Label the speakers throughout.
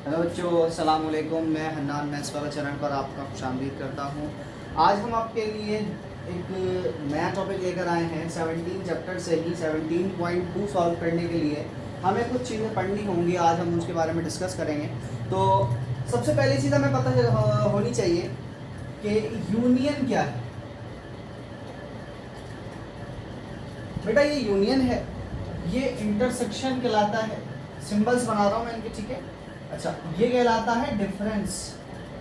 Speaker 1: Hello बच्चों, अस्सलाम वालेकुम। मैं हन्नान मैथ्स वाला चैनल पर आपका खुशामदीद करता हूँ। आज हम आपके लिए एक नया टॉपिक लेकर आए हैं। 17 चैप्टर से ही 17.2 सॉल्व करने के लिए हमें कुछ चीज़ें पढ़नी होंगी। आज हम उसके बारे में डिस्कस करेंगे। तो सबसे पहली चीज़ हमें पता होनी चाहिए कि यूनियन क्या है। बेटा ये यूनियन है, ये इंटरसेक्शन कहलाता है। सिंबल्स बना रहा हूँ मैं इनके, ठीक है। अच्छा, ये कहलाता है डिफरेंस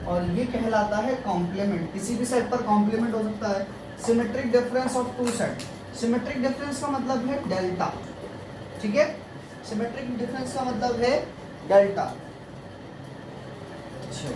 Speaker 1: और ये कहलाता है कॉम्प्लीमेंट। किसी भी सेट पर कॉम्प्लीमेंट हो सकता है। Symmetric difference of two set. Symmetric difference का मतलब है डेल्टा, ठीक है। सिमेट्रिक डिफरेंस का मतलब है डेल्टा। अच्छा,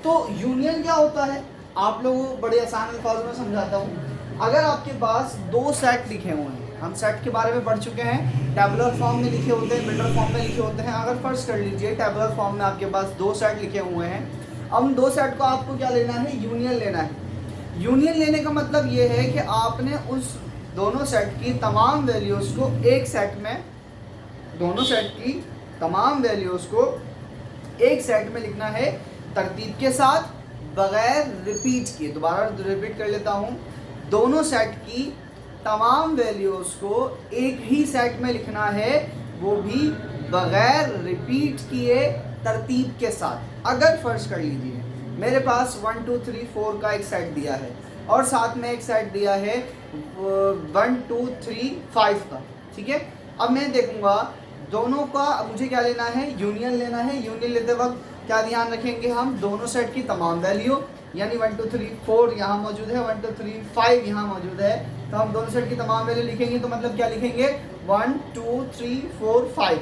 Speaker 1: तो यूनियन क्या होता है आप लोगों को बड़े आसान अल्फाज में समझाता हूँ। अगर आपके पास दो सेट लिखे हुए हैं, हम सेट के बारे में पढ़ चुके हैं, टैबुलर फॉर्म में लिखे होते हैं, बिल्डर फॉर्म में लिखे होते हैं। अगर फर्स्ट कर लीजिए टैबुलर फॉर्म में आपके पास दो सेट लिखे हुए हैं। अब उन दो सेट को आपको क्या लेना है? यूनियन लेना है। यूनियन लेने का मतलब ये है कि आपने उस दोनों सेट की तमाम वैल्यूज़ को एक सेट में, दोनों सेट की तमाम वैल्यूज़ को एक सेट में लिखना है तरतीब के साथ, बगैर रिपीट किए। दोबारा रिपीट कर लेता हूँ, दोनों सेट की तमाम वैल्यूज़ को एक ही सेट में लिखना है, वो भी बगैर रिपीट किए तरतीब के साथ। अगर फर्ज कर लीजिए मेरे पास 1 2 3 4 का एक सेट दिया है और साथ में एक सेट दिया है 1 2 3 5 का, ठीक है। अब मैं देखूंगा दोनों का, मुझे क्या लेना है? यूनियन लेना है। यूनियन लेते वक्त क्या ध्यान रखेंगे हम? दोनों सेट की तमाम वैल्यू, यानी 1 2 3 4 यहाँ मौजूद है, 1 2 3 5 यहाँ मौजूद है, तो हम दोनों सेट की तमाम वैल्यू लिखेंगे। तो मतलब क्या लिखेंगे? 1 2 3 4 5।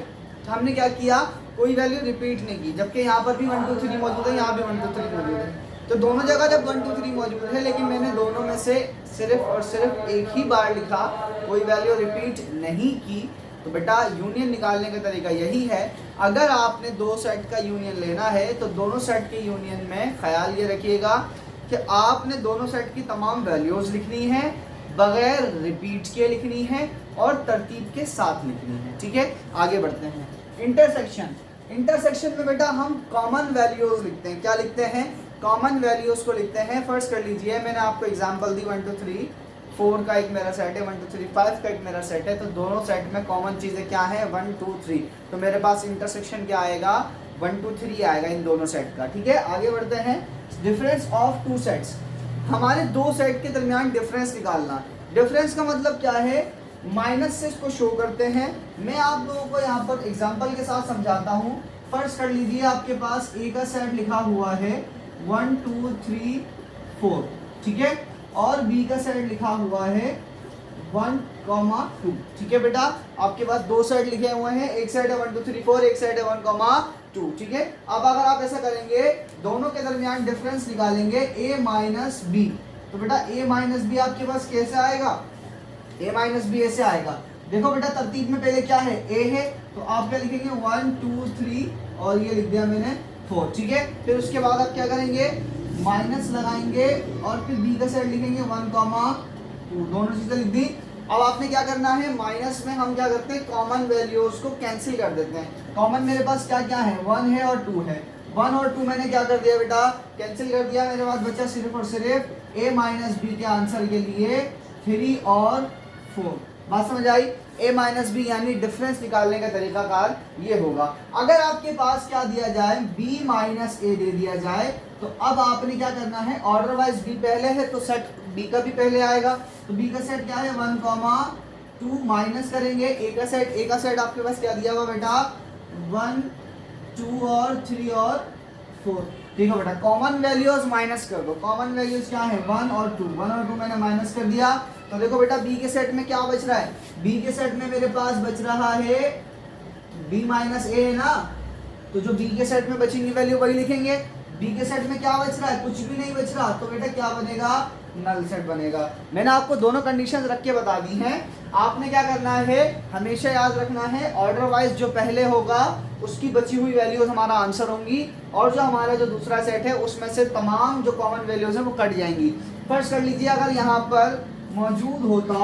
Speaker 1: तो हमने क्या किया? कोई वैल्यू रिपीट नहीं की, जबकि यहाँ पर भी 1 2 3 मौजूद है, यहाँ भी 1 2 3 मौजूद है। तो दोनों जगह जब 1 2 3 मौजूद है, लेकिन मैंने दोनों में से सिर्फ और सिर्फ एक ही बार लिखा, कोई वैल्यू रिपीट नहीं की, तो बेटा यूनियन निकालने का तरीका यही है। अगर आपने दो सेट का यूनियन लेना है तो दोनों सेट के यूनियन में ख्याल ये रखिएगा कि आपने दोनों सेट की तमाम वैल्यूज़ लिखनी है, बगैर रिपीट के लिखनी है और तरतीब के साथ लिखनी है, ठीक है। आगे बढ़ते हैं। इंटरसेक्शन। इंटरसेक्शन में बेटा हम कॉमन वैल्यूज़ लिखते हैं। क्या लिखते हैं? कॉमन वैल्यूज़ को लिखते हैं। फर्स्ट कर लीजिए, मैंने आपको एग्जांपल दी 1 2 3 4 का एक मेरा सेट है, 1 2 3 5 का एक मेरा सेट है। तो दोनों सेट में कॉमन चीज़ें क्या है? 1 2 3। तो मेरे पास इंटरसेक्शन क्या आएगा? 1 2 3 आएगा इन दोनों सेट का, ठीक है। आगे बढ़ते हैं। Difference of two sets. हमारे दो सेट के दरमियान डिफरेंस निकालना। डिफरेंस का मतलब क्या है? माइनस से इसको शो करते हैं। मैं आप लोगों को यहाँ पर एग्जांपल के साथ समझाता हूँ। फर्स्ट कर लीजिए, आपके पास ए का सेट लिखा हुआ है 1 2 3 4, ठीक है, और बी का सेट लिखा हुआ है 1 2, ठीक है बेटा। आपके पास दो सेट लिखे हुए हैं, एक सेट है 1 2 3 4, एक सेट है 1 2, ठीक है। अब अगर आप ऐसा करेंगे, दोनों के दरमियान डिफरेंस निकालेंगे a माइनस बी, तो बेटा a माइनस बी आपके पास कैसे आएगा? a माइनस बी ऐसे आएगा। देखो बेटा, तरतीब में पहले क्या है? a है, तो आप क्या लिखेंगे? 1 2 3 और ये लिख दिया मैंने 4, ठीक है। फिर उसके बाद आप क्या करेंगे? माइनस लगाएंगे और फिर b का सेट लिखेंगे 1 2, दोनों चीजें लिख दी। अब आपने क्या करना है? माइनस में हम क्या करते हैं? कॉमन वैल्यूज को कैंसिल कर देते हैं। कॉमन मेरे पास क्या क्या है? 1 है और 2 है। 1 और 2 मैंने क्या कर दिया बेटा? कैंसिल कर दिया। मेरे पास बचा सिर्फ और सिर्फ a माइनस बी के आंसर के लिए 3 और 4। बात समझ आई? a माइनस बी यानी डिफरेंस निकालने का तरीकाकार ये होगा। अगर आपके पास क्या दिया जाए? b माइनस ए दे दिया जाए, तो अब आपने क्या करना है? ऑर्डर वाइज b पहले है तो सेट b का भी पहले आएगा। तो b का सेट क्या है? 1 2 माइनस करेंगे a का सेट आपके पास क्या दिया हुआ बेटा? 1 2 और 3 और 4, ठीक है बेटा। कॉमन वैल्यूज माइनस कर दो। कॉमन वैल्यूज क्या है? 1 और 2, 1 और 2 मैंने माइनस कर दिया। तो देखो बेटा, b के सेट में क्या बच रहा है? b के सेट में मेरे पास बच रहा है b माइनस ए है ना, तो जो b के सेट में बचेंगी वैल्यू वही लिखेंगे। b के सेट में क्या बच रहा है? कुछ भी नहीं बच रहा, तो बेटा क्या बनेगा? नल सेट बनेगा। मैंने आपको दोनों कंडीशंस रख के बता दी हैं। आपने क्या करना है? हमेशा याद रखना है, ऑर्डर वाइज जो पहले होगा उसकी बची हुई वैल्यूज हमारा आंसर होंगी, और जो हमारा जो दूसरा सेट है उसमें से तमाम जो कॉमन वैल्यूज है वो कट जाएंगी। फर्स्ट कर लीजिए, अगर यहाँ पर मौजूद होता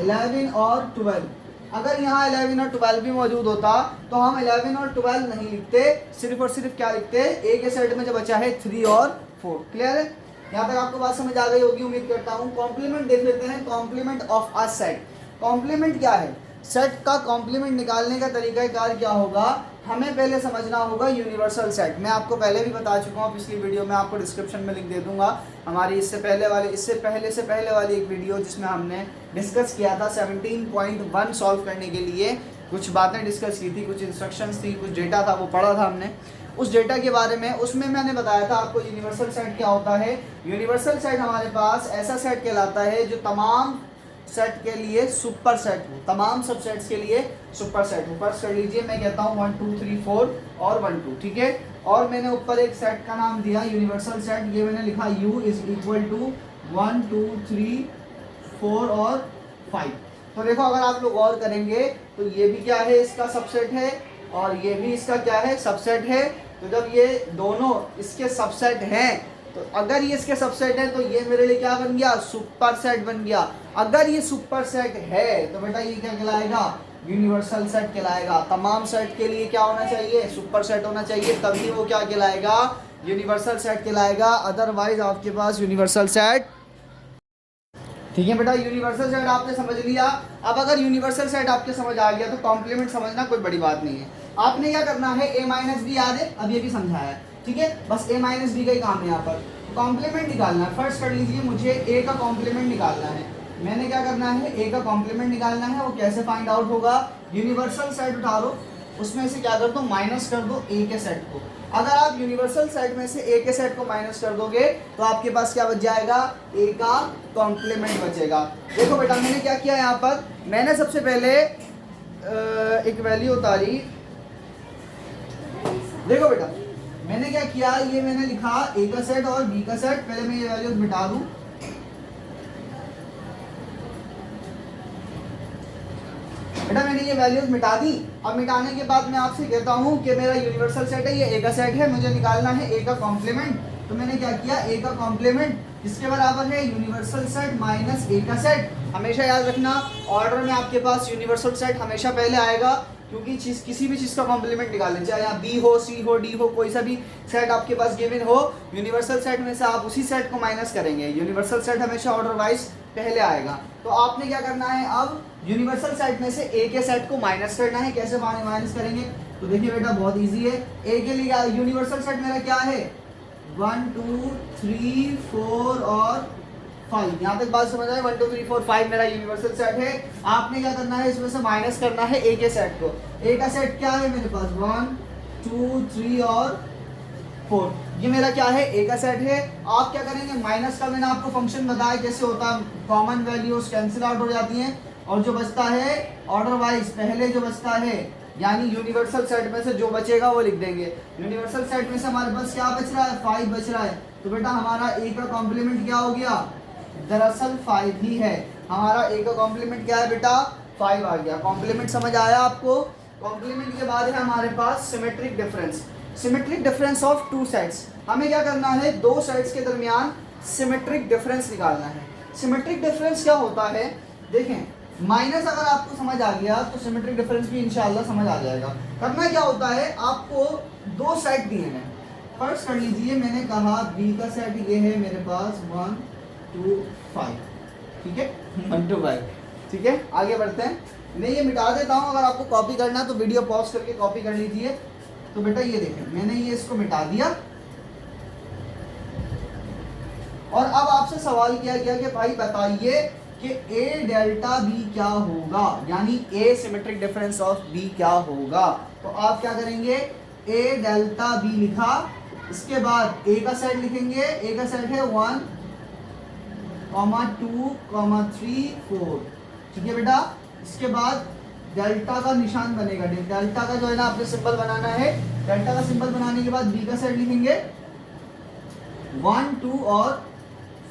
Speaker 1: 11 और 12, अगर यहाँ 11 और 12 भी मौजूद होता तो हम 11 और 12 नहीं लिखते, सिर्फ और सिर्फ क्या लिखते, ए के सेट में जो बचा है 3 और 4। क्लियर है? यहाँ तक आपको बात समझ आ गई होगी उम्मीद करता हूँ। कॉम्प्लीमेंट देख लेते हैं, complement of a set. Complement क्या है? सेट का कॉम्प्लीमेंट निकालने का तरीका कार क्या होगा, हमें पहले समझना होगा यूनिवर्सल सेट। मैं आपको पहले भी बता चुका हूँ पिछली वीडियो में, आपको डिस्क्रिप्शन में लिंक दे दूंगा हमारी इससे पहले वाली एक वीडियो जिसमें हमने डिस्कस किया था 17.1 सॉल्व करने के लिए कुछ बातें डिस्कस की थी, कुछ इंस्ट्रक्शंस थी, कुछ डेटा था वो पढ़ा था हमने उस डेटा के बारे में। उसमें मैंने बताया था आपको यूनिवर्सल सेट क्या होता है। यूनिवर्सल सेट हमारे पास ऐसा सेट कहलाता है जो तमाम सेट के लिए सुपर सेट हो, तमाम सबसेट्स के लिए सुपर सेट हो। फर्स्ट कर लीजिए, मैं कहता हूँ 1 2 3 4 और 1 2, ठीक है। और मैंने ऊपर एक सेट का नाम दिया यूनिवर्सल सेट, ये मैंने लिखा U इज इक्वल टू 1 2 3 4 और 5। तो देखो अगर आप लोग गौर करेंगे तो ये भी क्या है, इसका सबसेट है, और ये भी इसका क्या है, सबसेट है। तो जब ये दोनों इसके सबसेट हैं तो अगर ये इसके सबसेट है तो ये मेरे लिए क्या बन गया, सुपर सेट बन गया। अगर ये सुपर सेट है तो बेटा ये क्या कहलाएगा, यूनिवर्सल सेट कहलाएगा। तमाम सेट के लिए क्या होना चाहिए, सुपर सेट होना चाहिए, तभी वो क्या कहलाएगा, यूनिवर्सल सेट कहलाएगा। अदरवाइज आपके पास यूनिवर्सल सेट, ठीक है बेटा, यूनिवर्सल सेट आपने समझ लिया। अब अगर यूनिवर्सल सेट आपके समझ आ गया तो कॉम्प्लीमेंट समझना कोई बड़ी बात नहीं है। आपने क्या करना है, a माइनस बी याद है, अब ये भी समझाया है, ठीक है, बस a माइनस बी का ही काम है। यहाँ पर कॉम्प्लीमेंट निकालना है। फर्स्ट कर लीजिए, मुझे a का कॉम्प्लीमेंट निकालना है। मैंने क्या करना है, a का कॉम्प्लीमेंट निकालना है। वो कैसे फाइंड आउट होगा, यूनिवर्सल सेट उठा लो, उसमें से क्या कर दो, माइनस कर दो a के सेट को। अगर आप यूनिवर्सल सेट में से a के सेट को माइनस कर दोगे तो आपके पास क्या बच जाएगा, a का कॉम्प्लीमेंट बचेगा। देखो बेटा मैंने क्या किया, यहाँ पर मैंने सबसे पहले एक वैल्यू उतारी। देखो बेटा मैंने क्या किया, ये मैंने लिखा a का सेट और b का सेट। पहले मैं ये वैल्यूज मिटा दूं। बेटा मैंने ये वैल्यूज मिटा दी। अब मिटाने के बाद मैं आपसे कहता हूं कि मेरा यूनिवर्सल सेट है, ये a का सेट है, मुझे निकालना है a का कॉम्प्लीमेंट। तो मैंने क्या किया, a का कॉम्प्लीमेंट किसके बराबर है, यूनिवर्सल सेट माइनस a का सेट। हमेशा याद रखना ऑर्डर में आपके पास यूनिवर्सल सेट हमेशा पहले आएगा, क्योंकि किसी भी चीज़ का कॉम्प्लीमेंट निकालना, चाहे यहाँ बी हो, सी हो, डी हो, कोई सा भी सेट आपके पास गिवन हो, यूनिवर्सल सेट में से आप उसी सेट को माइनस करेंगे। यूनिवर्सल सेट हमेशा ऑर्डर वाइज पहले आएगा। तो आपने क्या करना है, अब यूनिवर्सल सेट में से ए के सेट को माइनस करना है। कैसे माइनस करेंगे, तो देखिए बेटा बहुत ईजी है। ए के लिए यूनिवर्सल सेट मेरा क्या है, 1 2 3 4 और 5। यहाँ तक बात समझ आए, 1 2 3 4 5 मेरा यूनिवर्सल सेट है। आपने क्या करना है, इसमें से माइनस करना है ए के सेट को। ए का सेट क्या है मेरे पास, 1 2 3 और 4, ये मेरा क्या है, ए का सेट है। आप क्या करेंगे, माइनस का मैंने आपको फंक्शन बताया कैसे होता है, कॉमन वैल्यूज कैंसिल आउट हो जाती हैं और जो बचता है ऑर्डर वाइज पहले जो बचता है, यानी यूनिवर्सल सेट में से जो बचेगा वो लिख देंगे। यूनिवर्सल सेट में से हमारे पास क्या बच रहा है, 5 बच रहा है। तो बेटा हमारा ए का कॉम्प्लीमेंट क्या हो गया, दरअसल 5 ही है। हमारा ए का कॉम्प्लीमेंट क्या है बेटा, 5 आ गया। कॉम्प्लीमेंट समझ आया आपको। कॉम्प्लीमेंट के बाद है हमारे पास symmetric difference. Symmetric difference of two sets. हमें क्या करना है, दो सेट्स के दरमियान सिमेट्रिक डिफरेंस निकालना है। सिमेट्रिक डिफरेंस क्या होता है, देखें माइनस अगर आपको समझ आ गया तो सिमेट्रिक डिफरेंस भी इंशाल्लाह समझ आ जाएगा। करना क्या होता है, आपको दो सेट दिए हैं। फर्स्ट कर लीजिए, मैंने कहा बी का सेट ये है मेरे पास 1 2 5, ठीक है, 1 2 5, ठीक है। आगे बढ़ते हैं, मैं ये मिटा देता हूँ। अगर आपको कॉपी करना है तो वीडियो पॉज करके कॉपी कर लीजिए। तो बेटा ये देखें मैंने ये इसको मिटा दिया और अब आपसे सवाल किया गया कि भाई बताइए कि A डेल्टा B क्या होगा, यानी A symmetric difference of B क्या होगा। तो आप क्या करेंगे, A डेल्टा B लिखा, इसके बाद A का सेट लिखेंगे। A का सेट है 1 2 3 4, ठीक है बेटा। इसके बाद डेल्टा का निशान बनेगा, डेल्टा का जो है ना आपने सिंबल बनाना है। डेल्टा का सिंबल बनाने के बाद B का सेट लिखेंगे 1 2 और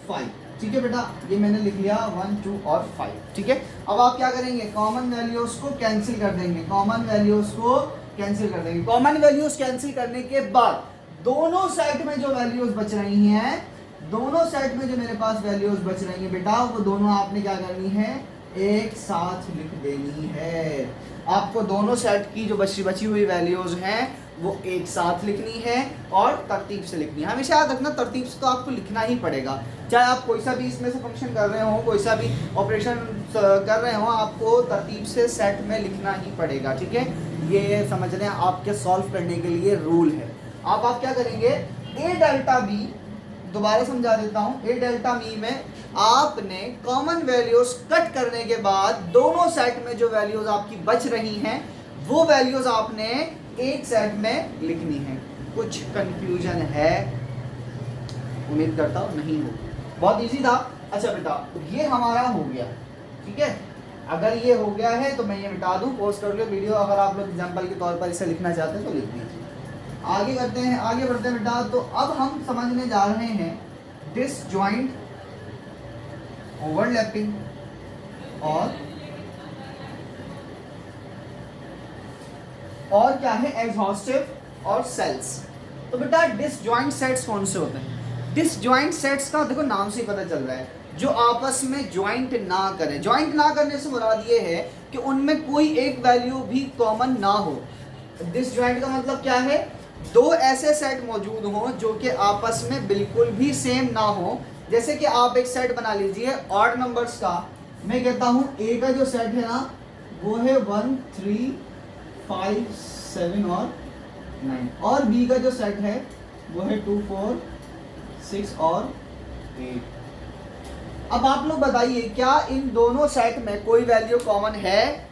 Speaker 1: 5, ठीक है बेटा। ये मैंने लिख लिया 1 2 और 5, ठीक है। अब आप क्या करेंगे, कॉमन वैल्यूज को कैंसिल कर देंगे। कॉमन वैल्यूज को कैंसिल कर देंगे। कॉमन वैल्यूज कैंसिल करने के बाद दोनों सेट में जो वैल्यूज बच रही हैं, दोनों सेट में जो मेरे पास वैल्यूज बच रही हैं बेटा, वो दोनों आपने क्या करनी है, एक साथ लिख देनी है। आपको दोनों सेट की जो बची हुई वैल्यूज हैं वो एक साथ लिखनी है और तरतीब से लिखनी है। हमेशा याद रखना तरतीब से तो आपको लिखना ही पड़ेगा, चाहे आप कोई सा भी इसमें से फंक्शन कर रहे हो, कोई सा भी ऑपरेशन कर रहे हो, आपको तरतीब से सेट में लिखना ही पड़ेगा। ठीक है, ये समझ रहे हैं, आपके सॉल्व करने के लिए रूल है। आप क्या करेंगे, ए डेल्टा बी, दोबारा समझा देता हूँ, ए डेल्टा बी में आपने कॉमन वैल्यूज कट करने के बाद दोनों सेट में जो वैल्यूज आपकी बच रही हैं वो वैल्यूज आपने एक सेट में लिखनी है। कुछ कंफ्यूजन है? उम्मीद करता हूँ नहीं हो, बहुत इजी था। अच्छा बेटा, ये हमारा हो गया, ठीक है। अगर ये हो गया है तो मैं ये मिटा दूँ, पोस्ट कर लो वीडियो। अगर आप लोग एग्जाम्पल के तौर पर इसे लिखना चाहते हैं तो लिख दीजिए। आगे करते हैं, आगे बढ़ते हैं बेटा। तो अब हम समझने जा रहे हैं डिसजॉइंट, ओवरलैपिंग और क्या है, एग्जॉस्टिव और सेल्स। तो बेटा डिसजॉइंट सेट्स कौन से होते हैं? डिसजॉइंट सेट्स का देखो नाम से ही पता चल रहा है, जो आपस में ज्वाइंट ना करें। ज्वाइंट ना करने से मुराद ये है कि उनमें कोई एक वैल्यू भी कॉमन ना हो। डिसजॉइंट का मतलब क्या है, दो ऐसे सेट मौजूद हों जो कि आपस में बिल्कुल भी सेम ना हो। जैसे कि आप एक सेट बना लीजिए ऑड नंबर्स का। मैं कहता हूँ ए का जो सेट है ना वो है 1 3 5 7 और 9, और बी का जो सेट है वो है 2 4 6 और 8। अब आप लोग बताइए, क्या इन दोनों सेट में कोई वैल्यू कॉमन है?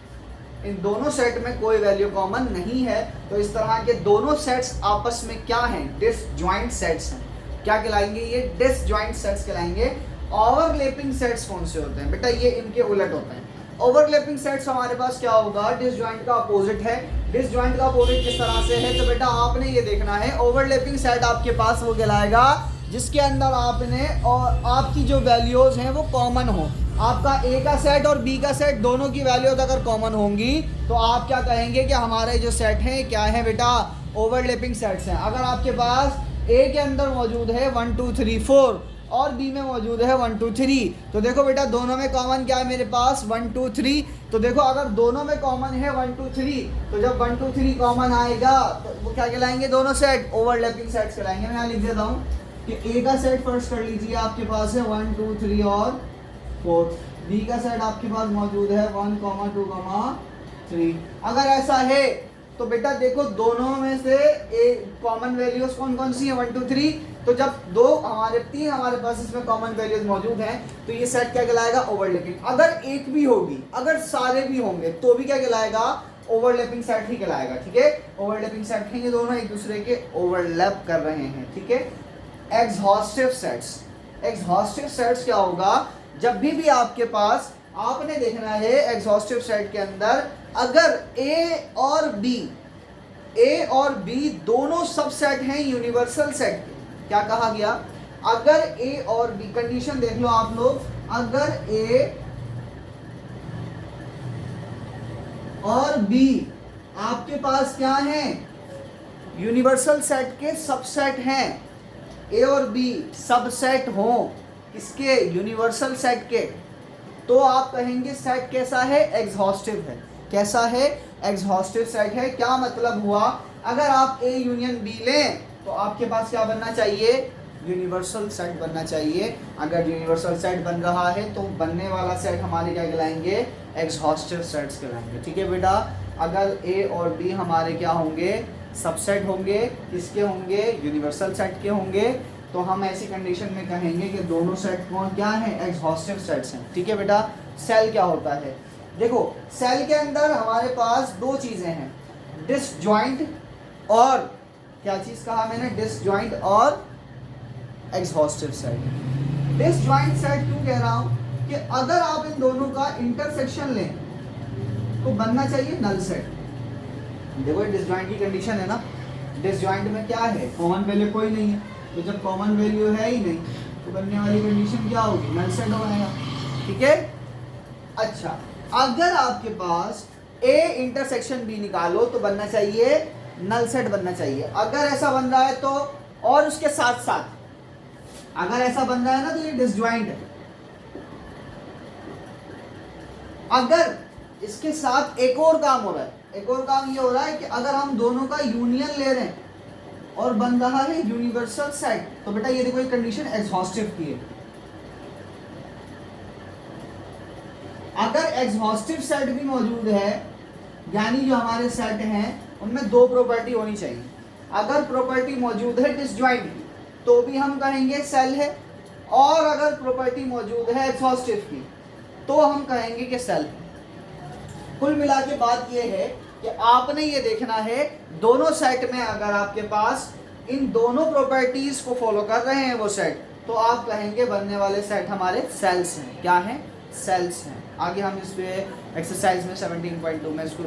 Speaker 1: इन दोनों सेट में कोई वैल्यू कॉमन नहीं है। तो इस तरह के दोनों सेट्स आपस में क्या हैं, डिसजॉइंट सेट्स हैं। क्या कहलाएंगे ये? डिसजॉइंट सेट्स कहलाएंगे। ओवरलैपिंग सेट्स कौन से होते हैं बेटा? ये इनके उलट होते हैं। ओवरलैपिंग सेट्स हमारे पास क्या होगा, डिसजॉइंट का अपोजिट है। डिसजॉइंट का अपोजिट किस तरह से है? तो बेटा आपने ये देखना है, ओवरलैपिंग सेट आपके पास वो कहलाएगा जिसके अंदर आपने और आपकी जो वैल्यूज हैं वो कॉमन हो। आपका ए का सेट और बी का सेट दोनों की वैल्यूज अगर कॉमन होंगी तो आप क्या कहेंगे कि हमारे जो सेट हैं क्या है बेटा, ओवरलैपिंग सेट्स हैं। अगर आपके पास ए के अंदर मौजूद है 1 2 3 4 और बी में मौजूद है 1 2 3, तो देखो बेटा दोनों में कॉमन क्या है मेरे पास, 1 2 3। तो देखो अगर दोनों में कॉमन है 1 2 3, तो जब 1 2 3 कॉमन आएगा तो वो क्या कहलाएंगे, दोनों सेट ओवरलैपिंग सेट्स कहलाएंगे। मैं यहाँ लिख देता हूँ कि ए का सेट फर्स्ट कर लीजिए, आपके पास है 1 2 3 और 4। बी का सेट आपके पास मौजूद है 1 2 3। अगर ऐसा है तो बेटा देखो दोनों में से कॉमन वैल्यूज कौन कौन सी है, 1 2 3। तो जब तीन हमारे पास इसमें कॉमन वैल्यूज मौजूद हैं तो ये सेट क्या कहलाएगा, ओवरलैपिंग। अगर एक भी होगी, अगर सारे भी होंगे तो भी क्या कहलाएगा, ओवरलैपिंग सेट ही कहलाएगा। ठीक है, ओवरलैपिंग सेट है, ये दोनों एक दूसरे के ओवरलैप कर रहे हैं। ठीक है। एग्जॉस्टिव सेट्स, एग्जॉस्टिव सेट्स क्या होगा, जब भी आपके पास आपने देखना है एग्जॉस्टिव सेट के अंदर अगर ए और बी दोनों सबसेट हैं यूनिवर्सल सेट के। क्या कहा गया, अगर ए और बी, कंडीशन देख लो आप लोग, अगर ए और बी आपके पास क्या है, यूनिवर्सल सेट के सबसेट हैं, ए और बी सबसेट हो किसके, यूनिवर्सल सेट के, तो आप कहेंगे सेट कैसा है, एग्जॉस्टिव है। कैसा है, एग्जॉस्टिव सेट है। क्या मतलब हुआ, अगर आप ए यूनियन बी लें तो आपके पास क्या बनना चाहिए, यूनिवर्सल सेट बनना चाहिए। अगर यूनिवर्सल सेट बन रहा है तो बनने वाला सेट हमारे क्या कहलाएंगे, एग्जॉस्टिव सेट्स कहलाएंगे। ठीक है बेटा, अगर ए और बी हमारे क्या होंगे, सबसेट होंगे, किसके होंगे, यूनिवर्सल सेट के होंगे, तो हम ऐसी कंडीशन में कहेंगे कि दोनों सेट कौन क्या है, एग्जॉस्टिव सेट्स हैं। ठीक है बेटा। सेल क्या होता है, देखो सेल के अंदर हमारे पास दो चीज़ें हैं, डिसजॉइंट और क्या चीज़ कहा मैंने, डिसजॉइंट और एग्जॉस्टिव सेट। डिसजॉइंट सेट क्यों कह रहा हूँ कि अगर आप इन दोनों का इंटरसेक्शन लें तो बनना चाहिए नल सेट। देखो डिसजॉइंट की कंडीशन है ना, डिसजॉइंट में क्या है, कॉमन वैल्यू कोई नहीं है, तो जब कॉमन वैल्यू है ही नहीं तो बनने वाली कंडीशन क्या होगी, नल सेट बनेगा। ठीक है। अच्छा, अगर आपके पास ए इंटरसेक्शन बी निकालो तो बनना चाहिए नल सेट बनना चाहिए। अगर ऐसा बन रहा है तो, और उसके साथ साथ अगर ऐसा बन रहा है ना तो ये डिसजॉइंट है। अगर इसके साथ एक और काम हो रहा है, एक और काम ये हो रहा है कि अगर हम दोनों का यूनियन ले रहे हैं और बन रहा है यूनिवर्सल सेट, तो बेटा ये देखो, ये कंडीशन एग्जॉस्टिव की है। अगर एग्जॉस्टिव सेट भी मौजूद है, यानी जो हमारे सेट हैं उनमें दो प्रॉपर्टी होनी चाहिए। अगर प्रॉपर्टी मौजूद है डिसजॉइंट की तो भी हम कहेंगे सेल है, और अगर प्रॉपर्टी मौजूद है एग्जॉस्टिव की तो हम कहेंगे कि सेल है। कुल मिला के बात यह है कि आपने ये देखना है दोनों सेट में अगर आपके पास इन दोनों प्रॉपर्टीज को फॉलो कर रहे हैं वो सेट, तो आप कहेंगे बनने वाले सेट हमारे सेल्स हैं। क्या हैं? सेल्स हैं। आगे हम इस पे एक्सरसाइज में 17.2 में इसको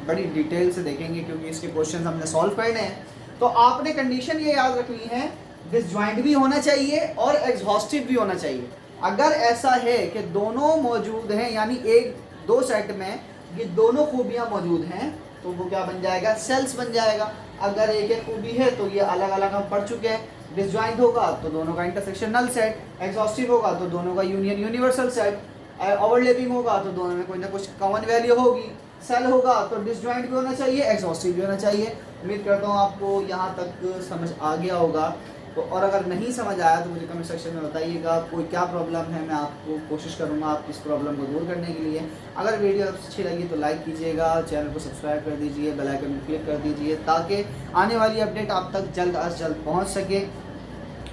Speaker 1: बड़ी डिटेल से देखेंगे क्योंकि इसके क्वेश्चन हमने सॉल्व करने हैं। तो आपने कंडीशन ये याद रखनी है, डिसजॉइंट भी होना चाहिए और एग्जॉस्टिव भी होना चाहिए। अगर ऐसा है कि दोनों मौजूद हैं, यानी एक दो सेट में ये दोनों खूबियां मौजूद हैं, तो वो क्या बन जाएगा? सेल्स बन जाएगा। अगर एक एक खूबी है तो ये अलग अलग हम पढ़ चुके हैं। डिसजॉइंट होगा तो दोनों का इंटरसेक्शन नल सेट, एग्जॉस्टिव होगा तो दोनों का यूनियन यूनिवर्सल सेट, ओवरलैपिंग होगा तो दोनों में कोई ना कुछ कॉमन वैल्यू होगी। सेल होगा तो डिसजॉइंट भी होना चाहिए, एग्जॉस्टिव भी होना चाहिए। उम्मीद करता हूँ आपको यहाँ तक समझ आ गया होगा। तो और अगर नहीं समझ आया तो मुझे कमेंट सेक्शन में बताइएगा कोई क्या प्रॉब्लम है, मैं आपको कोशिश करूँगा आप इस प्रॉब्लम को दूर करने के लिए। अगर वीडियो अच्छी लगी तो लाइक कीजिएगा, चैनल को सब्सक्राइब कर दीजिए, बेल आइकन में क्लिक कर दीजिए ताकि आने वाली अपडेट आप तक जल्द अज जल्द पहुँच सके।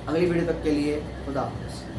Speaker 1: अगली वीडियो तक के लिए खुदा हाफ़िज़।